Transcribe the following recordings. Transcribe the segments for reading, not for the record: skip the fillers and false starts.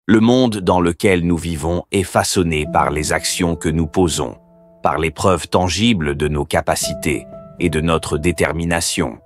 Le monde dans lequel nous vivons est façonné par les actions que nous posons, par les preuves tangibles de nos capacités et de notre détermination.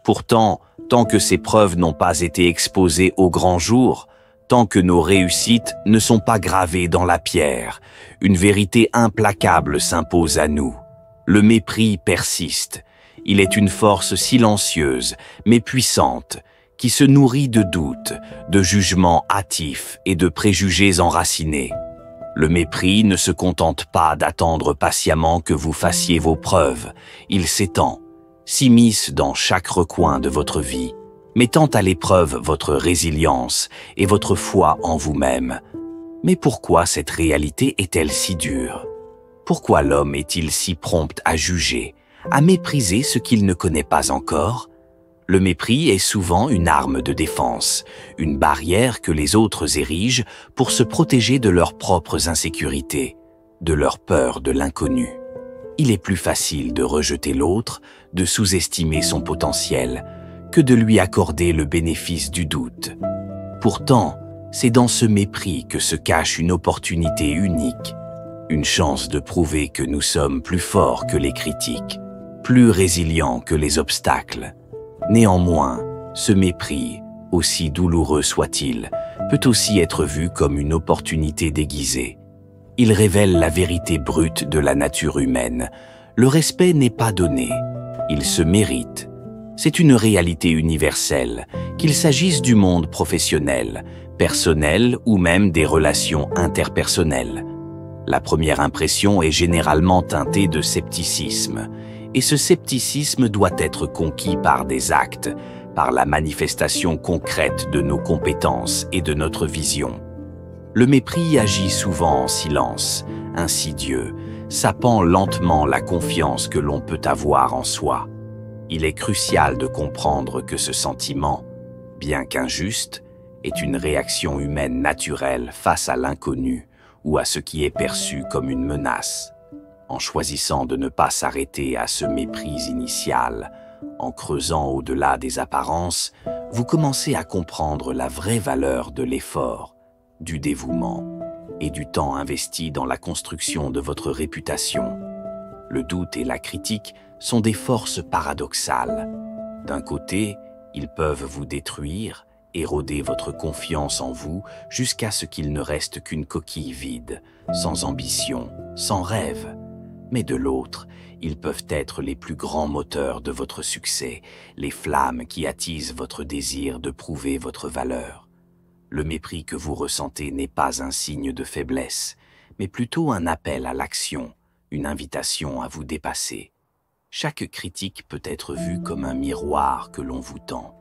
Pourtant, tant que ces preuves n'ont pas été exposées au grand jour, tant que nos réussites ne sont pas gravées dans la pierre, une vérité implacable s'impose à nous. Le mépris persiste. Il est une force silencieuse, mais puissante, qui se nourrit de doutes, de jugements hâtifs et de préjugés enracinés. Le mépris ne se contente pas d'attendre patiemment que vous fassiez vos preuves. Il s'étend, s'immisce dans chaque recoin de votre vie, mettant à l'épreuve votre résilience et votre foi en vous-même. Mais pourquoi cette réalité est-elle si dure? Pourquoi l'homme est-il si prompt à juger, à mépriser ce qu'il ne connaît pas encore? Le mépris est souvent une arme de défense, une barrière que les autres érigent pour se protéger de leurs propres insécurités, de leur peur de l'inconnu. Il est plus facile de rejeter l'autre, de sous-estimer son potentiel, que de lui accorder le bénéfice du doute. Pourtant, c'est dans ce mépris que se cache une opportunité unique, une chance de prouver que nous sommes plus forts que les critiques, plus résilients que les obstacles. Néanmoins, ce mépris, aussi douloureux soit-il, peut aussi être vu comme une opportunité déguisée. Il révèle la vérité brute de la nature humaine. Le respect n'est pas donné, il se mérite. C'est une réalité universelle, qu'il s'agisse du monde professionnel, personnel ou même des relations interpersonnelles. La première impression est généralement teintée de scepticisme, et ce scepticisme doit être conquis par des actes, par la manifestation concrète de nos compétences et de notre vision. Le mépris agit souvent en silence, insidieux, sapant lentement la confiance que l'on peut avoir en soi. Il est crucial de comprendre que ce sentiment, bien qu'injuste, est une réaction humaine naturelle face à l'inconnu ou à ce qui est perçu comme une menace. En choisissant de ne pas s'arrêter à ce mépris initial, en creusant au-delà des apparences, vous commencez à comprendre la vraie valeur de l'effort, du dévouement et du temps investi dans la construction de votre réputation. Le doute et la critique sont des forces paradoxales. D'un côté, ils peuvent vous détruire, éroder votre confiance en vous jusqu'à ce qu'il ne reste qu'une coquille vide, sans ambition, sans rêve. Mais de l'autre, ils peuvent être les plus grands moteurs de votre succès, les flammes qui attisent votre désir de prouver votre valeur. Le mépris que vous ressentez n'est pas un signe de faiblesse, mais plutôt un appel à l'action, une invitation à vous dépasser. Chaque critique peut être vue comme un miroir que l'on vous tend.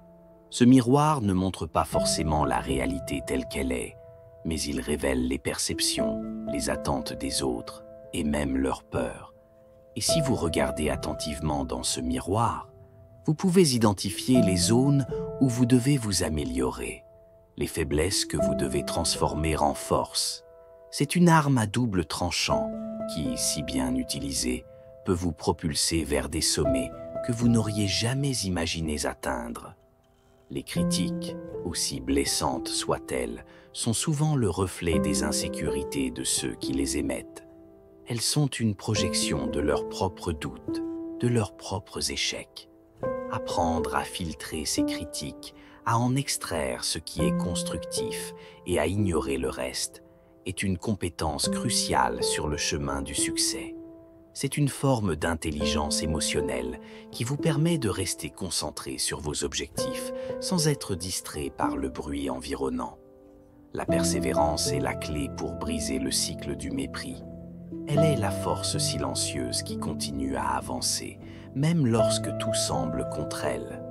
Ce miroir ne montre pas forcément la réalité telle qu'elle est, mais il révèle les perceptions, les attentes des autres et même leurs peurs. Et si vous regardez attentivement dans ce miroir, vous pouvez identifier les zones où vous devez vous améliorer, les faiblesses que vous devez transformer en force. C'est une arme à double tranchant qui, si bien utilisée, peut vous propulser vers des sommets que vous n'auriez jamais imaginé atteindre. Les critiques, aussi blessantes soient-elles, sont souvent le reflet des insécurités de ceux qui les émettent. Elles sont une projection de leurs propres doutes, de leurs propres échecs. Apprendre à filtrer ces critiques, à en extraire ce qui est constructif et à ignorer le reste, est une compétence cruciale sur le chemin du succès. C'est une forme d'intelligence émotionnelle qui vous permet de rester concentré sur vos objectifs sans être distrait par le bruit environnant. La persévérance est la clé pour briser le cycle du mépris. Elle est la force silencieuse qui continue à avancer, même lorsque tout semble contre elle.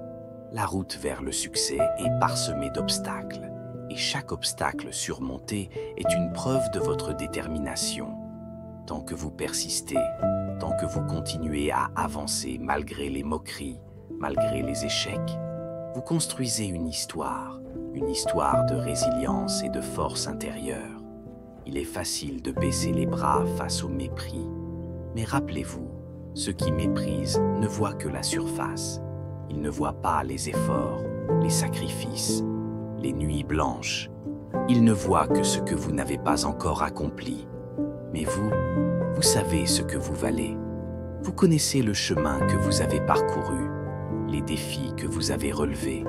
La route vers le succès est parsemée d'obstacles, et chaque obstacle surmonté est une preuve de votre détermination. Tant que vous persistez, tant que vous continuez à avancer malgré les moqueries, malgré les échecs, vous construisez une histoire de résilience et de force intérieure. Il est facile de baisser les bras face au mépris, mais rappelez-vous, ceux qui méprisent ne voient que la surface. Ils ne voient pas les efforts, les sacrifices, les nuits blanches, Ils ne voient que ce que vous n'avez pas encore accompli. Mais vous savez ce que vous valez. Vous connaissez le chemin que vous avez parcouru, les défis que vous avez relevés.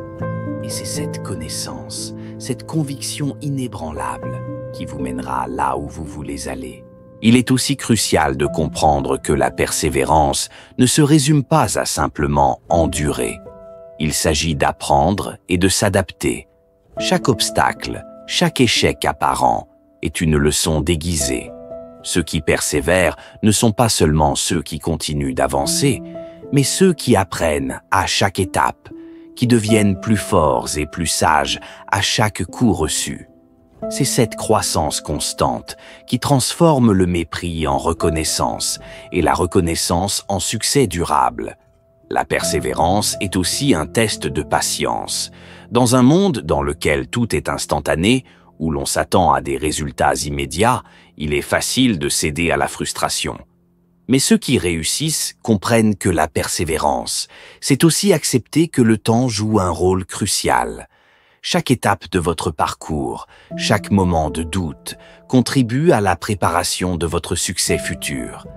Et c'est cette connaissance, cette conviction inébranlable qui vous mènera là où vous voulez aller. Il est aussi crucial de comprendre que la persévérance ne se résume pas à simplement endurer. Il s'agit d'apprendre et de s'adapter. Chaque obstacle, chaque échec apparent est une leçon déguisée. Ceux qui persévèrent ne sont pas seulement ceux qui continuent d'avancer, mais ceux qui apprennent à chaque étape, qui deviennent plus forts et plus sages à chaque coup reçu. C'est cette croissance constante qui transforme le mépris en reconnaissance et la reconnaissance en succès durable. La persévérance est aussi un test de patience. Dans un monde dans lequel tout est instantané, où l'on s'attend à des résultats immédiats, il est facile de céder à la frustration. Mais ceux qui réussissent comprennent que la persévérance, c'est aussi accepter que le temps joue un rôle crucial. Chaque étape de votre parcours, chaque moment de doute, contribue à la préparation de votre succès futur.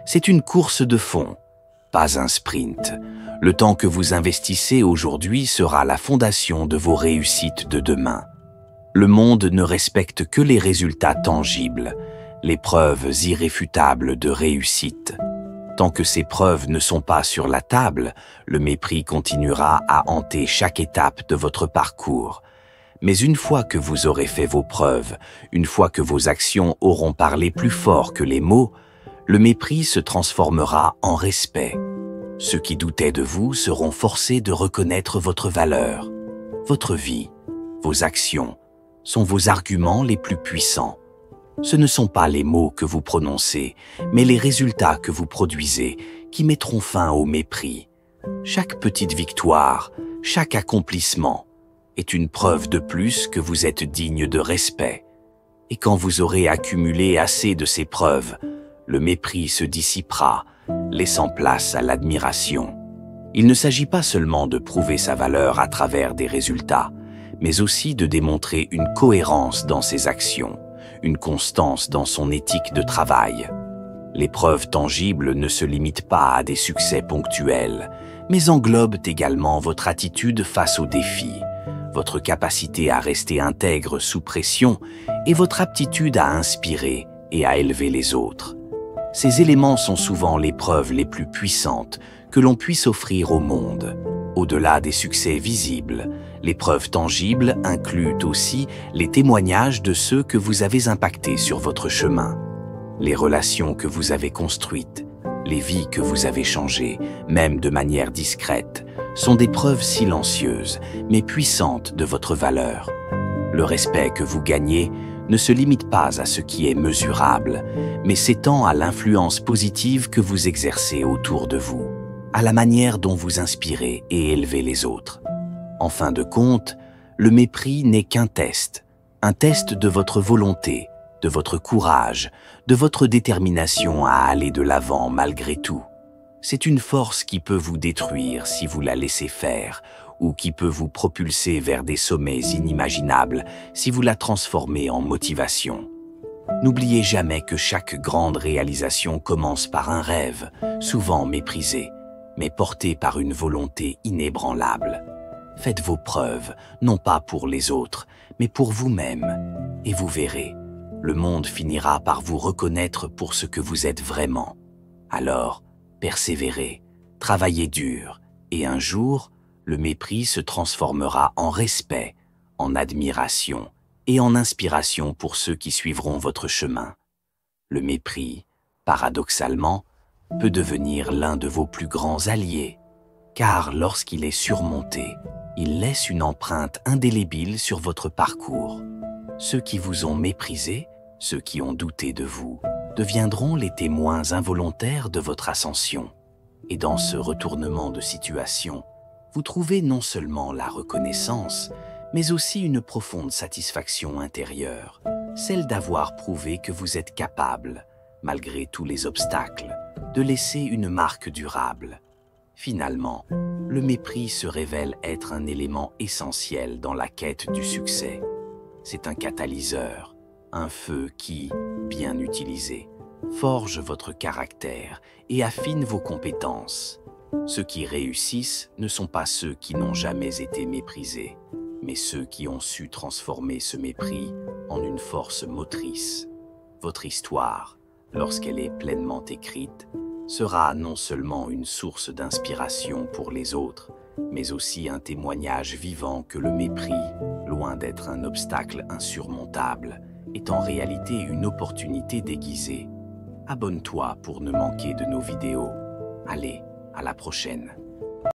C'est une course de fond, pas un sprint. Le temps que vous investissez aujourd'hui sera la fondation de vos réussites de demain. Le monde ne respecte que les résultats tangibles, les preuves irréfutables de réussite. Tant que ces preuves ne sont pas sur la table, le mépris continuera à hanter chaque étape de votre parcours. Mais une fois que vous aurez fait vos preuves, une fois que vos actions auront parlé plus fort que les mots, le mépris se transformera en respect. Ceux qui doutaient de vous seront forcés de reconnaître votre valeur. Votre vie, vos actions, sont vos arguments les plus puissants. Ce ne sont pas les mots que vous prononcez, mais les résultats que vous produisez qui mettront fin au mépris. Chaque petite victoire, chaque accomplissement est une preuve de plus que vous êtes digne de respect. Et quand vous aurez accumulé assez de ces preuves, le mépris se dissipera, laissant place à l'admiration. Il ne s'agit pas seulement de prouver sa valeur à travers des résultats, mais aussi de démontrer une cohérence dans ses actions, une constance dans son éthique de travail. Les preuves tangibles ne se limitent pas à des succès ponctuels, mais englobent également votre attitude face aux défis, votre capacité à rester intègre sous pression et votre aptitude à inspirer et à élever les autres. Ces éléments sont souvent les preuves les plus puissantes que l'on puisse offrir au monde. Au-delà des succès visibles, les preuves tangibles incluent aussi les témoignages de ceux que vous avez impactés sur votre chemin, les relations que vous avez construites, les vies que vous avez changées, même de manière discrète, sont des preuves silencieuses, mais puissantes de votre valeur. Le respect que vous gagnez ne se limite pas à ce qui est mesurable, mais s'étend à l'influence positive que vous exercez autour de vous, à la manière dont vous inspirez et élevez les autres. En fin de compte, le mépris n'est qu'un test, un test de votre volonté, de votre courage, de votre détermination à aller de l'avant malgré tout. C'est une force qui peut vous détruire si vous la laissez faire, ou qui peut vous propulser vers des sommets inimaginables si vous la transformez en motivation. N'oubliez jamais que chaque grande réalisation commence par un rêve, souvent méprisé, mais porté par une volonté inébranlable. Faites vos preuves, non pas pour les autres, mais pour vous-même, et vous verrez, le monde finira par vous reconnaître pour ce que vous êtes vraiment. Alors, persévérez, travaillez dur, et un jour, le mépris se transformera en respect, en admiration et en inspiration pour ceux qui suivront votre chemin. Le mépris, paradoxalement, peut devenir l'un de vos plus grands alliés, car lorsqu'il est surmonté, il laisse une empreinte indélébile sur votre parcours. Ceux qui vous ont méprisé, ceux qui ont douté de vous, deviendront les témoins involontaires de votre ascension. Et dans ce retournement de situation, vous trouvez non seulement la reconnaissance, mais aussi une profonde satisfaction intérieure, celle d'avoir prouvé que vous êtes capable, malgré tous les obstacles, de laisser une marque durable. Finalement, le mépris se révèle être un élément essentiel dans la quête du succès. c'est un catalyseur, un feu qui, bien utilisé, forge votre caractère et affine vos compétences. Ceux qui réussissent ne sont pas ceux qui n'ont jamais été méprisés, mais ceux qui ont su transformer ce mépris en une force motrice. Votre histoire, lorsqu'elle est pleinement écrite, sera non seulement une source d'inspiration pour les autres, mais aussi un témoignage vivant que le mépris, loin d'être un obstacle insurmontable, est en réalité une opportunité déguisée. Abonne-toi pour ne manquer de nos vidéos. Allez, à la prochaine.